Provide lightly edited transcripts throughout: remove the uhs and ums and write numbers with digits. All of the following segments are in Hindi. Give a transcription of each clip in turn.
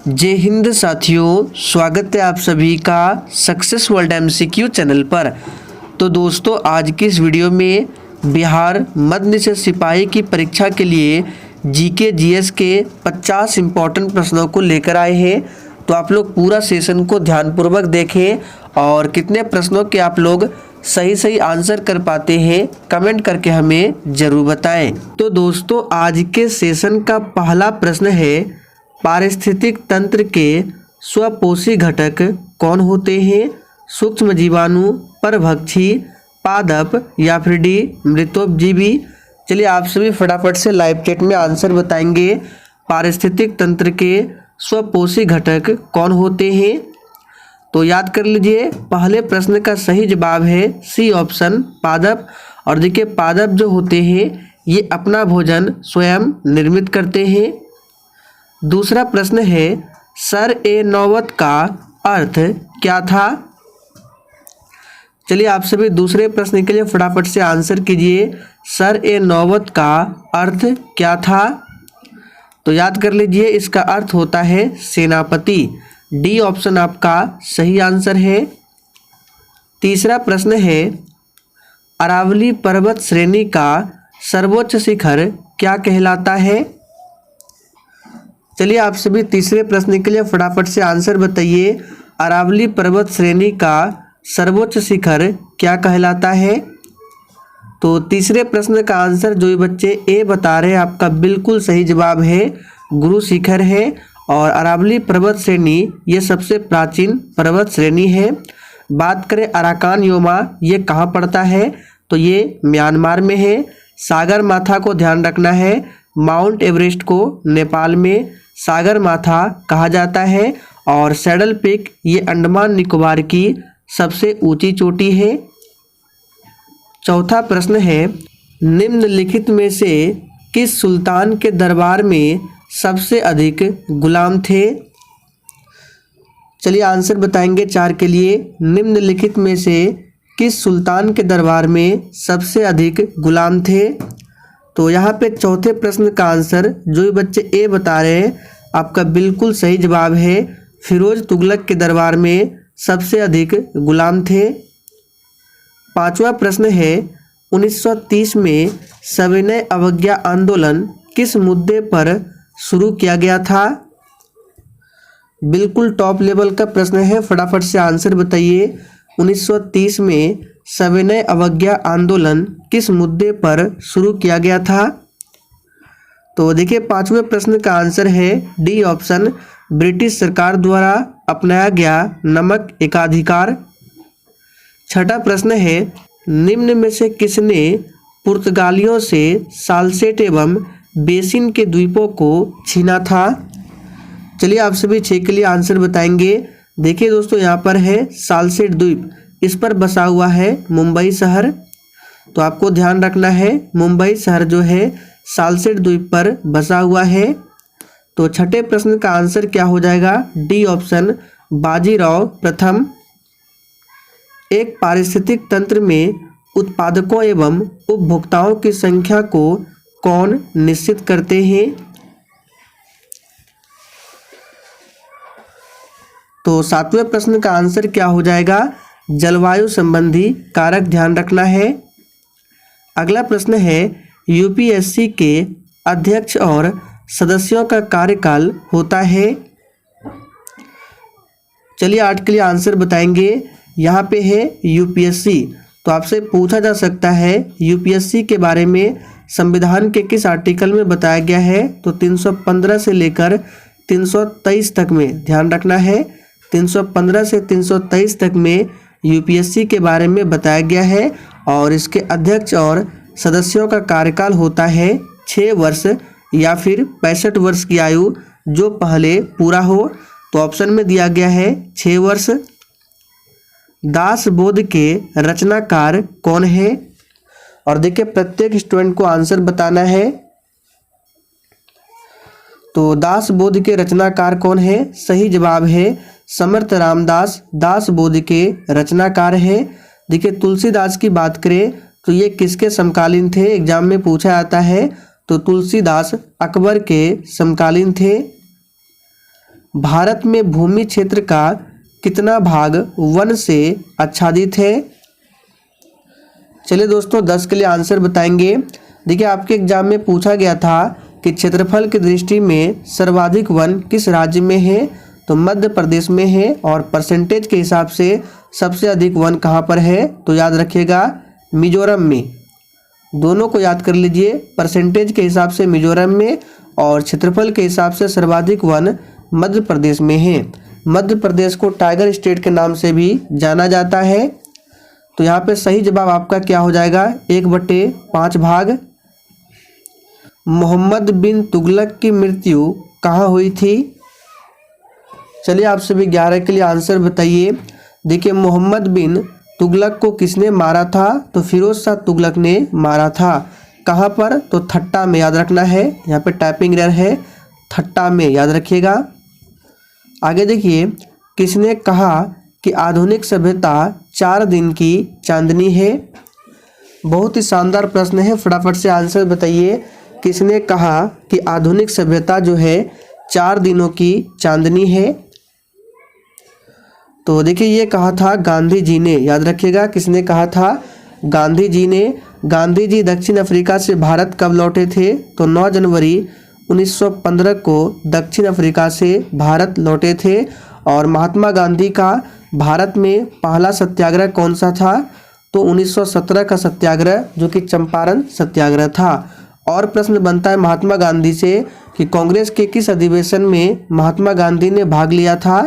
जय हिंद साथियों, स्वागत है आप सभी का सक्सेस वर्ल्ड एमसीक्यू चैनल पर। तो दोस्तों, आज की इस वीडियो में बिहार मध्य निषेध सिपाही की परीक्षा के लिए जीके जीएस के 50 इम्पॉर्टेंट प्रश्नों को लेकर आए हैं। तो आप लोग पूरा सेशन को ध्यानपूर्वक देखें और कितने प्रश्नों के आप लोग सही आंसर कर पाते हैं कमेंट करके हमें ज़रूर बताएं। तो दोस्तों, आज के सेशन का पहला प्रश्न है, पारिस्थितिक तंत्र के स्वपोषी घटक कौन होते हैं? सूक्ष्म जीवाणु, परभक्षी, पादप या फिर डी मृतोपजीवी। चलिए आप सभी फटाफट से लाइव चैट में आंसर बताएंगे। पारिस्थितिक तंत्र के स्वपोषी घटक कौन होते हैं? तो याद कर लीजिए, पहले प्रश्न का सही जवाब है सी ऑप्शन, पादप। और देखिए, पादप जो होते हैं ये अपना भोजन स्वयं निर्मित करते हैं। दूसरा प्रश्न है, सर ए नौबत का अर्थ क्या था? चलिए आप सभी दूसरे प्रश्न के लिए फटाफट से आंसर कीजिए। सर ए नौबत का अर्थ क्या था? तो याद कर लीजिए, इसका अर्थ होता है सेनापति। डी ऑप्शन आपका सही आंसर है। तीसरा प्रश्न है, अरावली पर्वत श्रेणी का सर्वोच्च शिखर क्या कहलाता है? चलिए आप सभी तीसरे प्रश्न के लिए फटाफट से आंसर बताइए। अरावली पर्वत श्रेणी का सर्वोच्च शिखर क्या कहलाता है? तो तीसरे प्रश्न का आंसर जो बच्चे ए बता रहे हैं, आपका बिल्कुल सही जवाब है, गुरु शिखर है। और अरावली पर्वत श्रेणी ये सबसे प्राचीन पर्वत श्रेणी है। बात करें अराकान योमा, ये कहाँ पड़ता है? तो ये म्यांमार में है। सागर माथा को ध्यान रखना है, माउंट एवरेस्ट को नेपाल में सागर माथा कहा जाता है। और सैडल पीक ये अंडमान निकोबार की सबसे ऊंची चोटी है। चौथा प्रश्न है, निम्नलिखित में से किस सुल्तान के दरबार में सबसे अधिक गुलाम थे? चलिए आंसर बताएंगे चार के लिए। निम्नलिखित में से किस सुल्तान के दरबार में सबसे अधिक गुलाम थे? तो यहाँ पे चौथे प्रश्न का आंसर जो भी बच्चे ए बता रहे हैं, आपका बिल्कुल सही जवाब है, फिरोज तुगलक के दरबार में सबसे अधिक गुलाम थे। पांचवा प्रश्न है, 1930 में सविनय अवज्ञा आंदोलन किस मुद्दे पर शुरू किया गया था? बिल्कुल टॉप लेवल का प्रश्न है, फटाफट से आंसर बताइए। 1930 में सविनय अवज्ञा आंदोलन किस मुद्दे पर शुरू किया गया था? तो देखिए, पांचवें प्रश्न का आंसर है डी ऑप्शन, ब्रिटिश सरकार द्वारा अपनाया गया नमक एकाधिकार। छठा प्रश्न है, निम्न में से किसने पुर्तगालियों से साल्सेट एवं बेसिन के द्वीपों को छीना था? चलिए आप सभी 6 के लिए आंसर बताएंगे। देखिए दोस्तों, यहाँ पर है साल्सेट द्वीप, इस पर बसा हुआ है मुंबई शहर। तो आपको ध्यान रखना है, मुंबई शहर जो है साल्सेट द्वीप पर बसा हुआ है। तो छठे प्रश्न का आंसर क्या हो जाएगा? डी ऑप्शन, बाजीराव प्रथम। एक पारिस्थितिक तंत्र में उत्पादकों एवं उपभोक्ताओं की संख्या को कौन निश्चित करते हैं? तो सातवें प्रश्न का आंसर क्या हो जाएगा? जलवायु संबंधी कारक ध्यान रखना है। अगला प्रश्न है, यूपीएससी के अध्यक्ष और सदस्यों का कार्यकाल होता है? चलिए 8 के लिए आंसर बताएंगे। यहाँ पे है यूपीएससी। तो आपसे पूछा जा सकता है यूपीएससी के बारे में संविधान के किस आर्टिकल में बताया गया है? तो 315 से लेकर 323 तक में ध्यान रखना है। 315 से 323 तक में यूपीएससी के बारे में बताया गया है। और इसके अध्यक्ष और सदस्यों का कार्यकाल होता है 6 वर्ष या फिर 65 वर्ष की आयु जो पहले पूरा हो। तो ऑप्शन में दिया गया है 6 वर्ष। दास बोध के रचनाकार कौन है? और देखिए, प्रत्येक स्टूडेंट को आंसर बताना है। तो दास बोध के रचनाकार कौन है? सही जवाब है समर्थ रामदास, दास बोध के रचनाकार है। देखिए, तुलसीदास की बात करें तो ये किसके समकालीन थे? एग्जाम में पूछा जाता है। तो तुलसीदास अकबर के समकालीन थे। भारत में भूमि क्षेत्र का कितना भाग वन से आच्छादित है? चलिए दोस्तों 10 के लिए आंसर बताएंगे। देखिए आपके एग्जाम में पूछा गया था कि क्षेत्रफल की दृष्टि में सर्वाधिक वन किस राज्य में है, तो मध्य प्रदेश में है। और परसेंटेज के हिसाब से सबसे अधिक वन कहाँ पर है, तो याद रखिएगा मिजोरम में। दोनों को याद कर लीजिए, परसेंटेज के हिसाब से मिजोरम में और क्षेत्रफल के हिसाब से सर्वाधिक वन मध्य प्रदेश में है। मध्य प्रदेश को टाइगर स्टेट के नाम से भी जाना जाता है। तो यहाँ पे सही जवाब आपका क्या हो जाएगा, 1/5 भाग। मोहम्मद बिन तुगलक की मृत्यु कहाँ हुई थी? चलिए आप सभी 11 के लिए आंसर बताइए। देखिए मोहम्मद बिन तुगलक को किसने मारा था, तो फिरोज शाह तुगलक ने मारा था। कहाँ पर, तो थट्टा में, याद रखना है। यहाँ पे टाइपिंग एरर है, थट्टा में, याद रखिएगा। आगे देखिए, किसने कहा कि आधुनिक सभ्यता 4 दिन की चांदनी है? बहुत ही शानदार प्रश्न है, फटाफट से आंसर बताइए। किसने कहा कि आधुनिक सभ्यता जो है 4 दिनों की चांदनी है? तो देखिए ये कहा था गांधी जी ने, याद रखिएगा। किसने कहा था, गांधी जी ने। गांधी जी दक्षिण अफ्रीका से भारत कब लौटे थे, तो 9 जनवरी 1915 को दक्षिण अफ्रीका से भारत लौटे थे। और महात्मा गांधी का भारत में पहला सत्याग्रह कौन सा था, तो 1917 का सत्याग्रह, जो कि चंपारण सत्याग्रह था। और प्रश्न बनता है महात्मा गांधी से कि कांग्रेस के किस अधिवेशन में महात्मा गांधी ने भाग लिया था,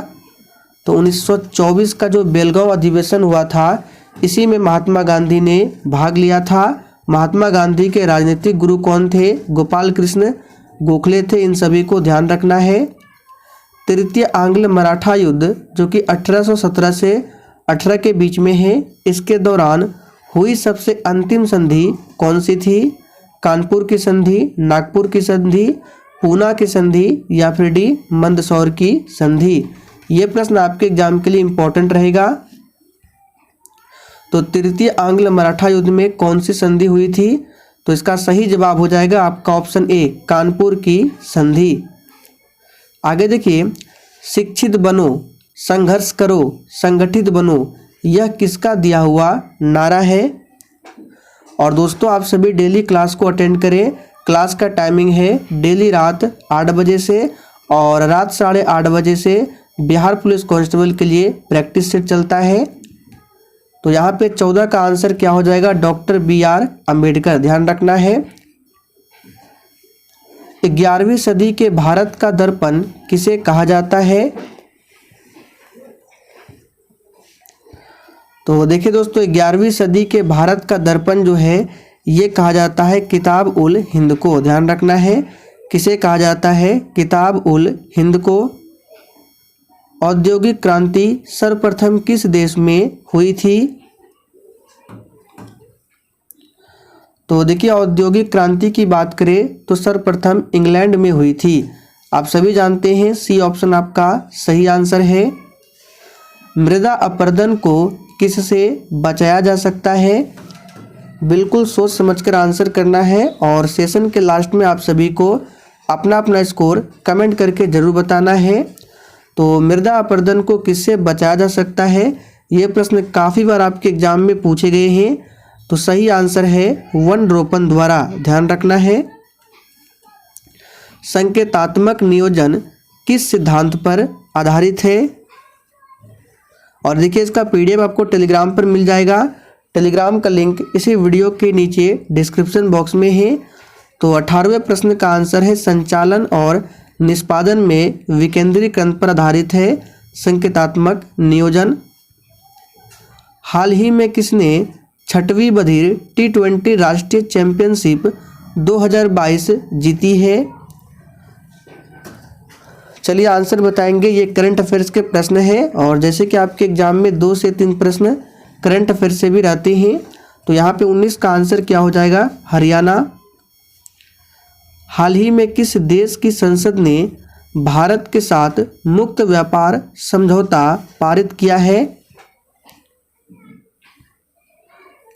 तो 1924 का जो बेलगांव अधिवेशन हुआ था, इसी में महात्मा गांधी ने भाग लिया था। महात्मा गांधी के राजनीतिक गुरु कौन थे, गोपाल कृष्ण गोखले थे। इन सभी को ध्यान रखना है। तृतीय आंग्ल मराठा युद्ध, जो कि 1817 से 18 के बीच में है, इसके दौरान हुई सबसे अंतिम संधि कौन सी थी? कानपुर की संधि, नागपुर की संधि, पूना की संधि, या फिर डी मंदसौर की संधि? ये प्रश्न आपके एग्जाम के लिए इंपॉर्टेंट रहेगा। तो तृतीय आंग्ल मराठा युद्ध में कौन सी संधि हुई थी, तो इसका सही जवाब हो जाएगा आपका ऑप्शन ए, कानपुर की संधि। आगे देखिए, शिक्षित बनो, संघर्ष करो, संगठित बनो, यह किसका दिया हुआ नारा है? और दोस्तों आप सभी डेली क्लास को अटेंड करें। क्लास का टाइमिंग है डेली रात 8 बजे से, और रात 8:30 बजे से बिहार पुलिस कांस्टेबल के लिए प्रैक्टिस सेट चलता है। तो यहाँ पे 14 का आंसर क्या हो जाएगा, डॉक्टर BR अम्बेडकर, ध्यान रखना है। 11वीं सदी के भारत का दर्पण किसे कहा जाता है? तो देखिए दोस्तों, 11वीं सदी के भारत का दर्पण जो है ये कहा जाता है किताब उल हिंद को, ध्यान रखना है। किसे कहा जाता है, किताब उल हिंद को। औद्योगिक क्रांति सर्वप्रथम किस देश में हुई थी? तो देखिए औद्योगिक क्रांति की बात करें तो सर्वप्रथम इंग्लैंड में हुई थी। आप सभी जानते हैं सी ऑप्शन आपका सही आंसर है। मृदा अपरदन को किससे बचाया जा सकता है? बिल्कुल सोच समझकर आंसर करना है, और सेशन के लास्ट में आप सभी को अपना अपना स्कोर कमेंट करके ज़रूर बताना है। तो मृदा अपरदन को किससे बचाया जा सकता है, ये प्रश्न काफ़ी बार आपके एग्जाम में पूछे गए हैं। तो सही आंसर है वन रोपण द्वारा, ध्यान रखना है। संकेतात्मक नियोजन किस सिद्धांत पर आधारित है? और देखिए इसका PDF आपको टेलीग्राम पर मिल जाएगा। टेलीग्राम का लिंक इसी वीडियो के नीचे डिस्क्रिप्शन बॉक्स में है। तो 18वें प्रश्न का आंसर है संचालन और निष्पादन में विकेंद्रीकरण पर आधारित है संकेतात्मक नियोजन। हाल ही में किसने 6वीं बधिर T20 राष्ट्रीय चैंपियनशिप 2022 जीती है? चलिए आंसर बताएंगे। ये करंट अफेयर्स के प्रश्न है, और जैसे कि आपके एग्जाम में 2 से 3 प्रश्न करंट अफेयर से भी रहते हैं। तो यहाँ पे 19 का आंसर क्या हो जाएगा, हरियाणा। हाल ही में किस देश की संसद ने भारत के साथ मुक्त व्यापार समझौता पारित किया है?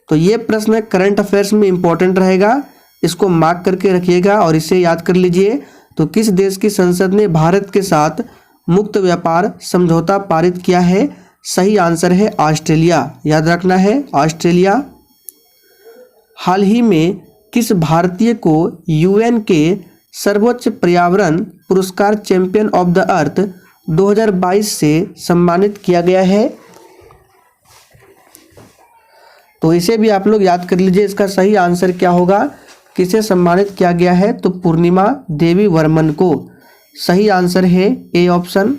तो ये प्रश्न करंट अफेयर्स में इंपॉर्टेंट रहेगा, इसको मार्क करके रखिएगा और इसे याद कर लीजिए। तो किस देश की संसद ने भारत के साथ मुक्त व्यापार समझौता पारित किया है? सही आंसर है ऑस्ट्रेलिया, याद रखना है ऑस्ट्रेलिया। हाल ही में किस भारतीय को यूएन के सर्वोच्च पर्यावरण पुरस्कार चैंपियन ऑफ द अर्थ 2022 से सम्मानित किया गया है? तो इसे भी आप लोग याद कर लीजिए, इसका सही आंसर क्या होगा, किसे सम्मानित किया गया है? तो पूर्णिमा देवी वर्मन को। सही आंसर है ए ऑप्शन।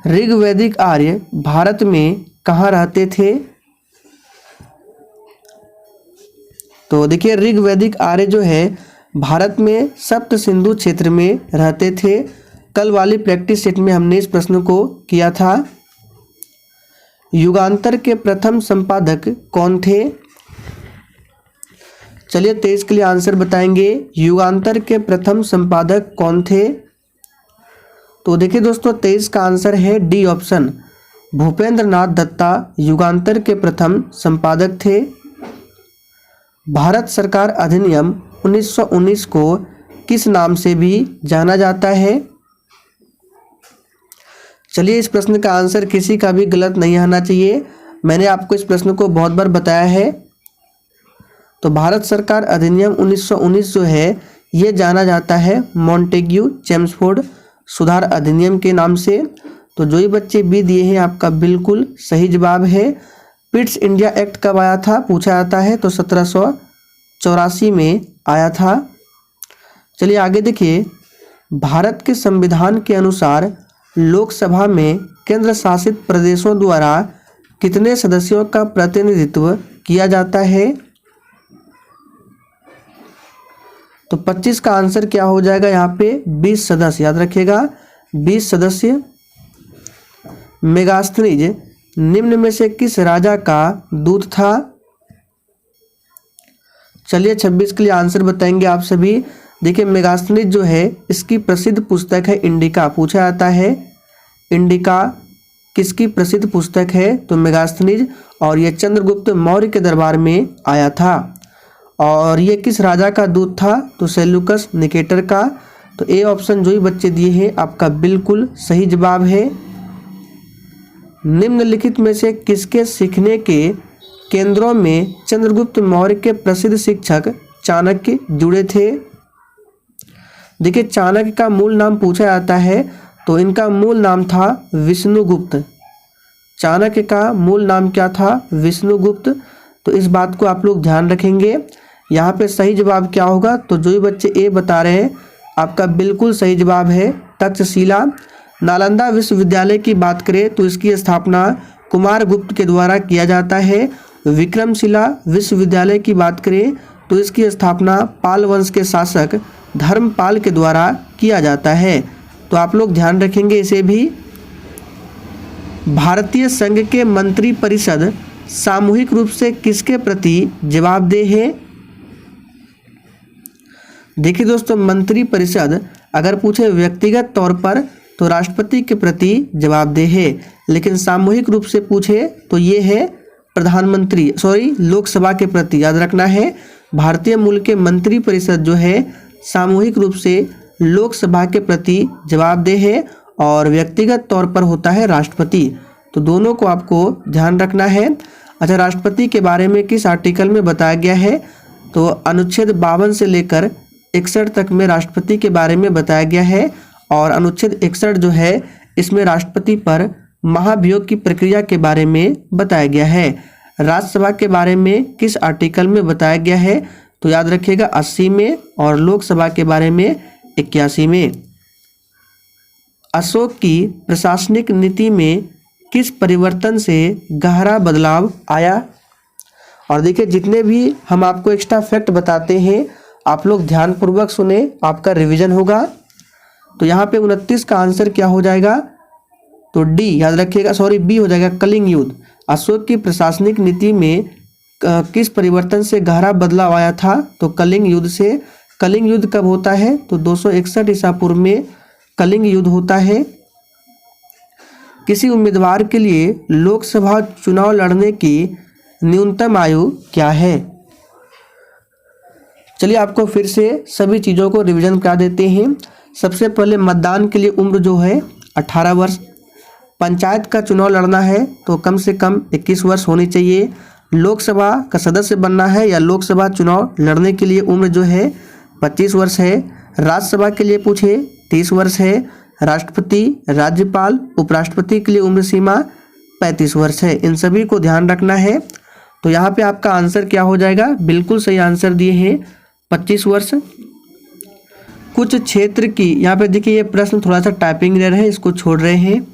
ऋग्वैदिक आर्य भारत में कहाँ रहते थे? तो देखिए ऋग्वैदिक आर्य जो है भारत में सप्त सिंधु क्षेत्र में रहते थे। कल वाली प्रैक्टिस सेट में हमने इस प्रश्न को किया था। युगांतर के प्रथम संपादक कौन थे? चलिए 23 के लिए आंसर बताएंगे। युगांतर के प्रथम संपादक कौन थे? तो देखिए दोस्तों 23 का आंसर है डी ऑप्शन, भूपेंद्र नाथ दत्ता युगांतर के प्रथम संपादक थे। भारत सरकार अधिनियम 1919 को किस नाम से भी जाना जाता है? चलिए इस प्रश्न का आंसर किसी का भी गलत नहीं आना चाहिए, मैंने आपको इस प्रश्न को बहुत बार बताया है। तो भारत सरकार अधिनियम 1919 जो है ये जाना जाता है मॉन्टेग्यू चेम्सफोर्ड सुधार अधिनियम के नाम से। तो जो ही बच्चे बी दिए हैं आपका बिल्कुल सही जवाब है। पिट्स इंडिया एक्ट कब आया था पूछा जाता है, तो 1784 में आया था। चलिए आगे देखिए, भारत के संविधान के अनुसार लोकसभा में केंद्र शासित प्रदेशों द्वारा कितने सदस्यों का प्रतिनिधित्व किया जाता है? तो 25 का आंसर क्या हो जाएगा यहाँ पे 20 सदस्य, याद रखिएगा 20 सदस्य। मेगास्थनीज निम्न में से किस राजा का दूत था? चलिए 26 के लिए आंसर बताएंगे आप सभी। देखिए मेगास्थनीज जो है इसकी प्रसिद्ध पुस्तक है इंडिका, पूछा जाता है इंडिका किसकी प्रसिद्ध पुस्तक है? तो मेगास्थनीज, और ये चंद्रगुप्त मौर्य के दरबार में आया था। और ये किस राजा का दूत था? तो सेल्यूकस निकेटर का। तो ए ऑप्शन जो ही बच्चे दिए हैं आपका बिल्कुल सही जवाब है। निम्नलिखित में से किसके सीखने के केंद्रों में चंद्रगुप्त मौर्य के प्रसिद्ध शिक्षक चाणक्य जुड़े थे? देखिए चाणक्य का मूल नाम पूछा जाता है, तो इनका मूल नाम था विष्णुगुप्त। चाणक्य का मूल नाम क्या था? विष्णुगुप्त। तो इस बात को आप लोग ध्यान रखेंगे। यहाँ पे सही जवाब क्या होगा? तो जो ही बच्चे ए बता रहे हैं आपका बिल्कुल सही जवाब है तक्षशिला। नालंदा विश्वविद्यालय की बात करें तो इसकी स्थापना कुमारगुप्त के द्वारा किया जाता है। विक्रमशिला विश्वविद्यालय की बात करें तो इसकी स्थापना पाल वंश के शासक धर्मपाल के द्वारा किया जाता है। तो आप लोग ध्यान रखेंगे इसे भी। भारतीय संघ के मंत्री परिषद सामूहिक रूप से किसके प्रति जवाबदेह है? देखिए दोस्तों मंत्री परिषद अगर पूछे व्यक्तिगत तौर पर तो राष्ट्रपति के प्रति जवाबदेह है, लेकिन सामूहिक रूप से पूछे तो ये है प्रधानमंत्री लोकसभा के प्रति, याद रखना है। भारतीय मूल के मंत्री परिषद जो है सामूहिक रूप से लोकसभा के प्रति जवाबदेह है और व्यक्तिगत तौर पर होता है राष्ट्रपति। तो दोनों को आपको ध्यान रखना है। अच्छा, राष्ट्रपति के बारे में किस आर्टिकल में बताया गया है? तो अनुच्छेद 52 से लेकर 61 तक में राष्ट्रपति के बारे में बताया गया है। और अनुच्छेद 61 जो है इसमें राष्ट्रपति पर महाभियोग की प्रक्रिया के बारे में बताया गया है। राज्यसभा के बारे में किस आर्टिकल में बताया गया है? तो याद रखिएगा 80 में, और लोकसभा के बारे में 81 में। अशोक की प्रशासनिक नीति में किस परिवर्तन से गहरा बदलाव आया? और देखिए जितने भी हम आपको एक्स्ट्रा फैक्ट बताते हैं आप लोग ध्यानपूर्वक सुने, आपका रिवीजन होगा। तो यहाँ पे 29 का आंसर क्या हो जाएगा? तो डी याद रखिएगा, बी हो जाएगा कलिंग युद्ध। अशोक की प्रशासनिक नीति में किस परिवर्तन से गहरा बदलाव आया था? तो कलिंग युद्ध से। कलिंग युद्ध कब होता है? तो 261 ईसा पूर्व में कलिंग युद्ध होता है। किसी उम्मीदवार के लिए लोकसभा चुनाव लड़ने की न्यूनतम आयु क्या है? चलिए आपको फिर से सभी चीज़ों को रिवीजन करा देते हैं। सबसे पहले मतदान के लिए उम्र जो है 18 वर्ष। पंचायत का चुनाव लड़ना है तो कम से कम 21 वर्ष होनी चाहिए। लोकसभा का सदस्य बनना है या लोकसभा चुनाव लड़ने के लिए उम्र जो है 25 वर्ष है। राज्यसभा के लिए पूछे 30 वर्ष है। राष्ट्रपति, राज्यपाल, उपराष्ट्रपति के लिए उम्र सीमा 35 वर्ष है। इन सभी को ध्यान रखना है। तो यहाँ पे आपका आंसर क्या हो जाएगा? बिल्कुल सही आंसर दिए हैं 25 वर्ष। कुछ क्षेत्र की, यहाँ पे देखिए ये प्रश्न थोड़ा सा टाइपिंग एरर है, इसको छोड़ रहे हैं।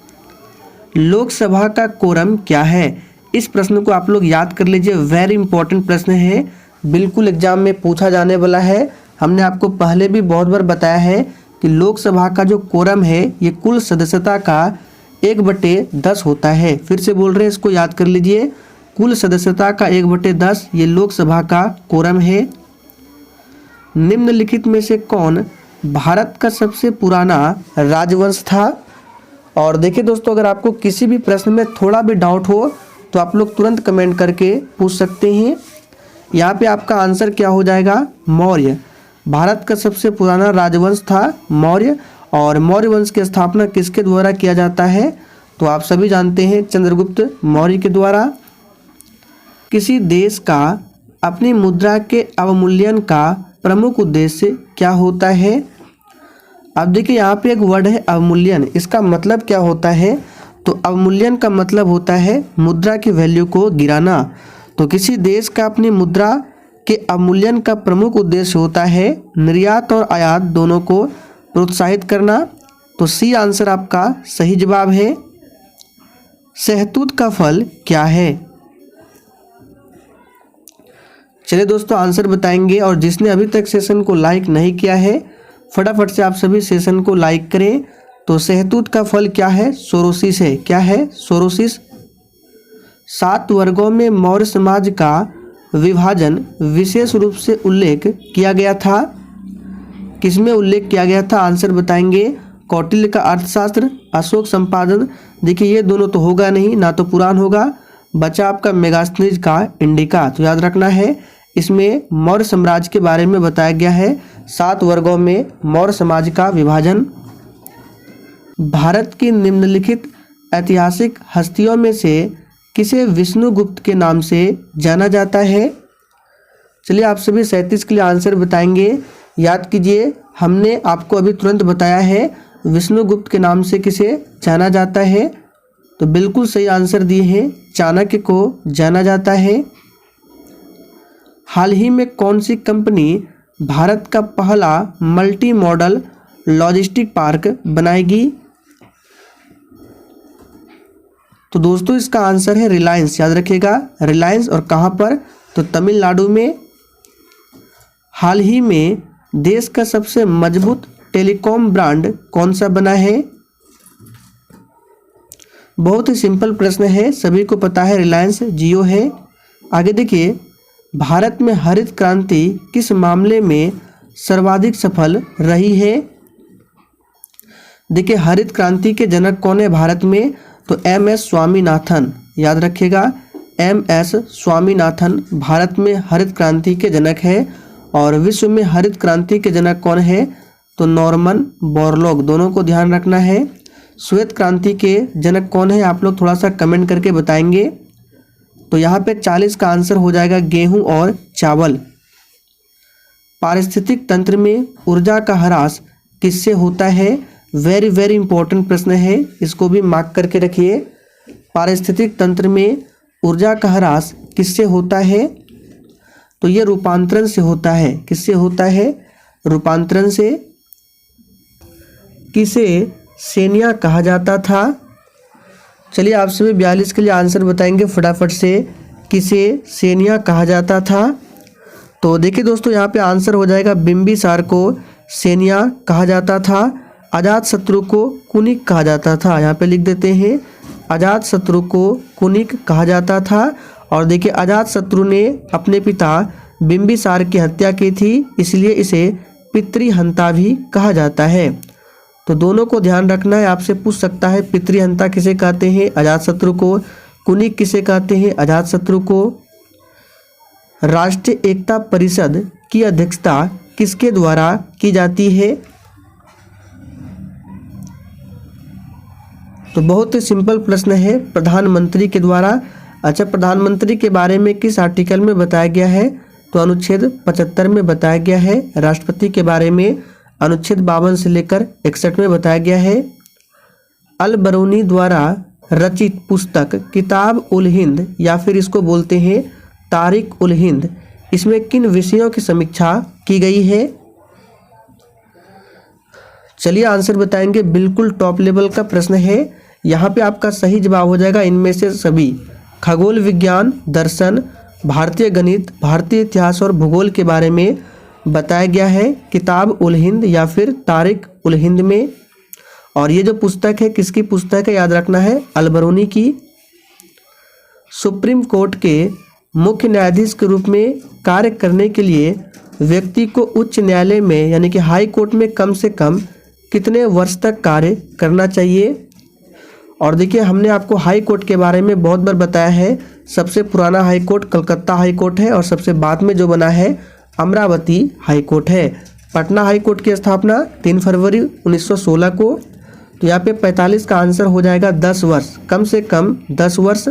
लोकसभा का कोरम क्या है? इस प्रश्न को आप लोग याद कर लीजिए, वेरी इंपॉर्टेंट प्रश्न है, बिल्कुल एग्जाम में पूछा जाने वाला है। हमने आपको पहले भी बहुत बार बताया है कि लोकसभा का जो कोरम है ये कुल सदस्यता का 1/10 होता है। फिर से बोल रहे हैं, इसको याद कर लीजिए, कुल सदस्यता का 1/10 ये लोकसभा का कोरम है। निम्नलिखित में से कौन भारत का सबसे पुराना राजवंश था? और देखिए दोस्तों, अगर आपको किसी भी प्रश्न में थोड़ा भी डाउट हो तो आप लोग तुरंत कमेंट करके पूछ सकते हैं। यहाँ पे आपका आंसर क्या हो जाएगा? मौर्य। भारत का सबसे पुराना राजवंश था मौर्य। और मौर्य वंश की स्थापना किसके द्वारा किया जाता है? तो आप सभी जानते हैं, चंद्रगुप्त मौर्य के द्वारा। किसी देश का अपनी मुद्रा के अवमूल्यन का प्रमुख उद्देश्य क्या होता है? अब देखिए यहाँ पे एक वर्ड है अवमूल्यन, इसका मतलब क्या होता है? तो अवमूल्यन का मतलब होता है मुद्रा की वैल्यू को गिराना। तो किसी देश का अपनी मुद्रा के अवमूल्यन का प्रमुख उद्देश्य होता है निर्यात और आयात दोनों को प्रोत्साहित करना। तो सी आंसर आपका सही जवाब है। सहतूत का फल क्या है? चलिए दोस्तों, आंसर बताएंगे। और जिसने अभी तक सेशन को लाइक नहीं किया है, फटाफट से आप सभी सेशन को लाइक करें। तो सहतूत का फल क्या है? सोरोसिस है। क्या है? सोरोसिस। 7 वर्गों में मौर्य समाज का विभाजन विशेष रूप से उल्लेख किया गया था। किसमें उल्लेख किया गया था? आंसर बताएंगे। कौटिल्य का अर्थशास्त्र, अशोक संपादन। देखिए ये दोनों तो होगा नहीं, ना तो पुराण होगा। बचा आपका मेगास्थनीज का इंडिका। तो याद रखना है, इसमें मौर्य साम्राज्य के बारे में बताया गया है। 7 वर्गों में मौर्य समाज का विभाजन। भारत की निम्नलिखित ऐतिहासिक हस्तियों में से किसे विष्णुगुप्त के नाम से जाना जाता है? चलिए आप सभी 37 के लिए आंसर बताएंगे। याद कीजिए, हमने आपको अभी तुरंत बताया है विष्णुगुप्त के नाम से किसे जाना जाता है। तो बिल्कुल सही आंसर दिए हैं, चाणक्य को जाना जाता है। हाल ही में कौन सी कंपनी भारत का पहला मल्टी मॉडल लॉजिस्टिक पार्क बनाएगी? तो दोस्तों इसका आंसर है रिलायंस। याद रखिएगा, रिलायंस। और कहाँ पर? तो तमिलनाडु में। हाल ही में देश का सबसे मजबूत टेलीकॉम ब्रांड कौन सा बना है? बहुत ही सिंपल प्रश्न है, सभी को पता है, रिलायंस जियो है। आगे देखिए, भारत में हरित क्रांति किस मामले में सर्वाधिक सफल रही है? देखिए हरित क्रांति के जनक कौन है भारत में? तो MS स्वामीनाथन। याद रखिएगा, MS स्वामीनाथन भारत में हरित क्रांति के जनक है। और विश्व में हरित क्रांति के जनक कौन है? तो नॉर्मन बोरलॉग। दोनों को ध्यान रखना है। श्वेत क्रांति के जनक कौन है? आप लोग थोड़ा सा कमेंट करके बताएंगे। तो यहाँ पे 40 का आंसर हो जाएगा गेहूं और चावल। पारिस्थितिक तंत्र में ऊर्जा का ह्रास किससे होता है? वेरी वेरी इंपॉर्टेंट प्रश्न है, इसको भी मार्क करके रखिए। पारिस्थितिक तंत्र में ऊर्जा का ह्रास किससे होता है? तो ये रूपांतरण से होता है। किससे होता है? रूपांतरण से। किसे सेनिया कहा जाता था? चलिए आप सभी 42 के लिए आंसर बताएंगे फटाफट से। किसे सेनिया कहा जाता था? तो देखिए दोस्तों, यहाँ पे आंसर हो जाएगा बिंबिसार को सेनिया कहा जाता था। अजातशत्रु को कुनिक कहा जाता था। यहाँ पे लिख देते हैं, अजातशत्रु को कुनिक कहा जाता था। और देखिए अजातशत्रु ने अपने पिता बिंबिसार की हत्या की थी, इसलिए इसे पितृहंता भी कहा जाता है। तो दोनों को ध्यान रखना है, आपसे पूछ सकता है पितृहंता किसे कहते हैं? अजातशत्रु को। कुनिक किसे कहते हैं? अजातशत्रु को। राष्ट्रीय एकता परिषद की अध्यक्षता किसके द्वारा की जाती है? तो बहुत ही सिंपल प्रश्न है, प्रधानमंत्री के द्वारा। अच्छा, प्रधानमंत्री के बारे में किस आर्टिकल में बताया गया है? तो अनुच्छेद 75 में बताया गया है। राष्ट्रपति के बारे में अनुच्छेद 52 से लेकर 61 में बताया गया है। अल बरूनी द्वारा रचित पुस्तक किताब उल हिंद या फिर इसको बोलते हैं तारिक उल हिंद, इसमें किन विषयों की समीक्षा की गई है? चलिए आंसर बताएंगे। बिल्कुल टॉप लेवल का प्रश्न है। यहाँ पे आपका सही जवाब हो जाएगा इनमें से सभी। खगोल विज्ञान, दर्शन, भारतीय गणित, भारतीय इतिहास और भूगोल के बारे में बताया गया है किताब उल हिंद या फिर तारिक उल हिंद में। और ये जो पुस्तक है किसकी पुस्तक है? याद रखना है, अल बरूनी की। सुप्रीम कोर्ट के मुख्य न्यायाधीश के रूप में कार्य करने के लिए व्यक्ति को उच्च न्यायालय में यानी कि हाई कोर्ट में कम से कम कितने वर्ष तक कार्य करना चाहिए? और देखिए, हमने आपको हाई कोर्ट के बारे में बहुत बार बताया है। सबसे पुराना high court Calcutta high court है और सबसे बाद में जो बना है अमरावती हाई कोर्ट है। पटना हाई कोर्ट की स्थापना 3 फरवरी 1916 को। तो यहाँ पे 45 का आंसर हो जाएगा 10 वर्ष, कम से कम 10 वर्ष।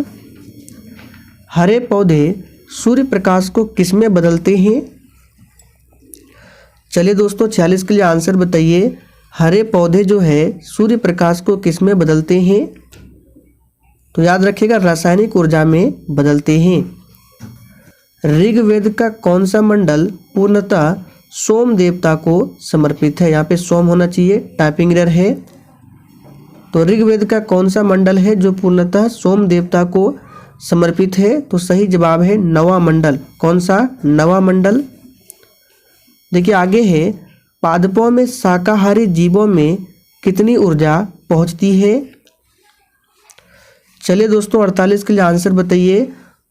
हरे पौधे सूर्य प्रकाश को किसमें बदलते हैं? चलिए दोस्तों, 46 के लिए आंसर बताइए। हरे पौधे जो है सूर्य प्रकाश को किसमें बदलते हैं? तो याद रखिएगा, रासायनिक ऊर्जा में बदलते हैं। ऋग्वेद का कौन सा मंडल पूर्णतः सोम देवता को समर्पित है? यहाँ पे सोम होना चाहिए, टाइपिंग एरर है। तो ऋग्वेद का कौन सा मंडल है जो पूर्णतः सोम देवता को समर्पित है? तो सही जवाब है नवा मंडल। कौन सा? नवा मंडल। देखिए आगे है, पादपों में शाकाहारी जीवों में कितनी ऊर्जा पहुंचती है? चलिए दोस्तों, 48 के लिए आंसर बताइए।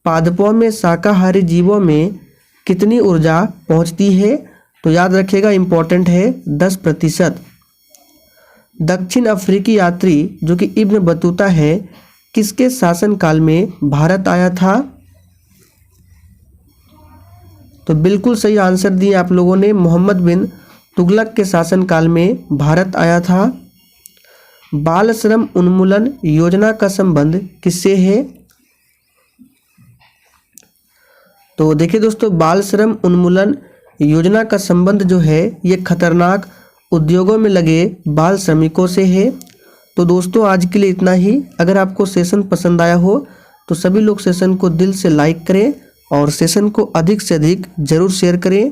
पादपों में शाकाहारी जीवों में कितनी ऊर्जा पहुंचती है? तो याद रखिएगा, इंपॉर्टेंट है, 10%। दक्षिण अफ्रीकी यात्री जो कि इब्न बतूता है, किसके शासनकाल में भारत आया था? तो बिल्कुल सही आंसर दिए आप लोगों ने, मोहम्मद बिन तुगलक के शासनकाल में भारत आया था। बाल श्रम उन्मूलन योजना का संबंध किससे है? तो देखिए दोस्तों, बाल श्रम उन्मूलन योजना का संबंध जो है ये खतरनाक उद्योगों में लगे बाल श्रमिकों से है। तो दोस्तों आज के लिए इतना ही। अगर आपको सेशन पसंद आया हो तो सभी लोग सेशन को दिल से लाइक करें और सेशन को अधिक से अधिक जरूर शेयर करें।